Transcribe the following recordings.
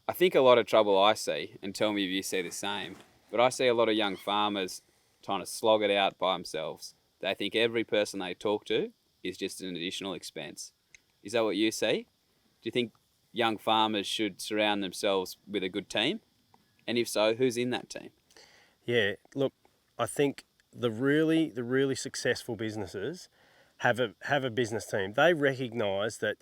I think a lot of trouble I see, and tell me if you see the same, but I see a lot of young farmers trying to slog it out by themselves. They think every person they talk to is just an additional expense. Is that what you see? Do you think young farmers should surround themselves with a good team? And if so, who's in that team? Yeah, look, I think the really successful businesses have a business team. They recognise that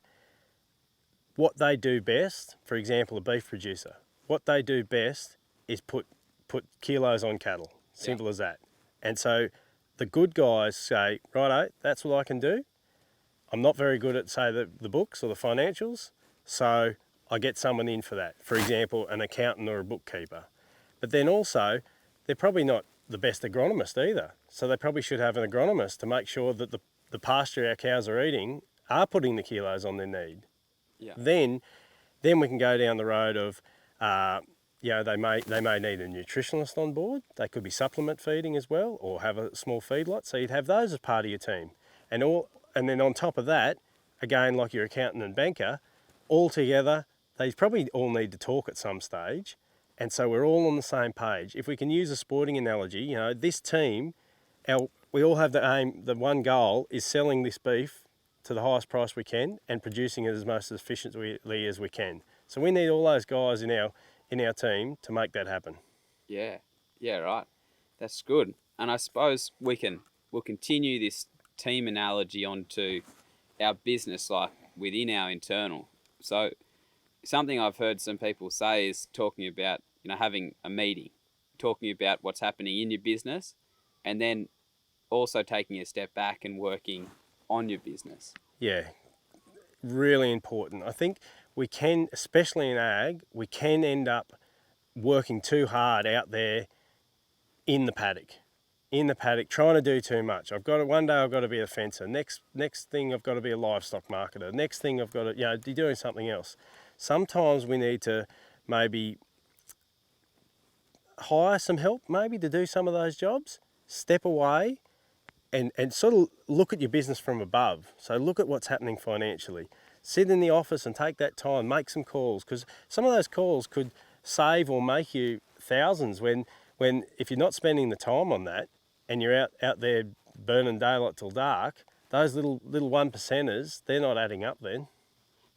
what they do best, for example, a beef producer, what they do best is put kilos on cattle. Yeah. Simple as that. And so the good guys say, righto, that's what I can do. I'm not very good at, say, the books or the financials, so I get someone in for that. For example, an accountant or a bookkeeper. But then also, they're probably not the best agronomist either. So they probably should have an agronomist to make sure that the pasture our cows are eating are putting the kilos on their need. Yeah. Then we can go down the road of, they may need a nutritionist on board. They could be supplement feeding as well, or have a small feedlot. So you'd have those as part of your team, and then on top of that, again, like your accountant and banker, all together, they probably all need to talk at some stage, and so we're all on the same page. If we can use a sporting analogy, this team, we all have the aim. The one goal is selling this beef to the highest price we can and producing it as most efficiently as we can. So we need all those guys in our team to make that happen. Yeah. Yeah, right. That's good. And I suppose we'll continue this team analogy onto our business, like within our internal. So something I've heard some people say is talking about, having a meeting, talking about what's happening in your business, and then also taking a step back and working on your business. Yeah, really important. I think we can, especially in ag, we can end up working too hard out there in the paddock, trying to do too much. One day I've got to be a fencer. Next thing I've got to be a livestock marketer. Next thing I've got to, be doing something else. Sometimes we need to maybe hire some help, maybe to do some of those jobs. Step away and sort of look at your business from above. So look at what's happening financially. Sit in the office and take that time, make some calls, because some of those calls could save or make you thousands when if you're not spending the time on that and you're out there burning daylight till dark, those little 1%ers, they're not adding up then.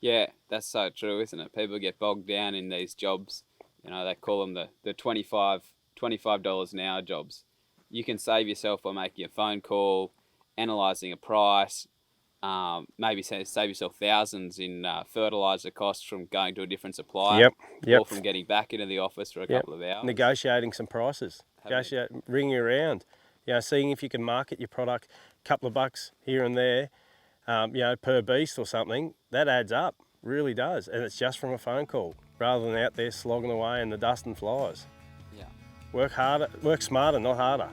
Yeah, that's so true, isn't it? People get bogged down in these jobs. They call them the $25 an hour jobs. You can save yourself by making a phone call, analysing a price, maybe save yourself thousands in fertiliser costs from going to a different supplier, Yep. or from getting back into the office for a couple of hours. Negotiating some prices, ringing around, seeing if you can market your product a couple of bucks here and there, per beast or something. That adds up, really does, and it's just from a phone call rather than out there slogging away in the dust and flies. Yeah. Work smarter, not harder.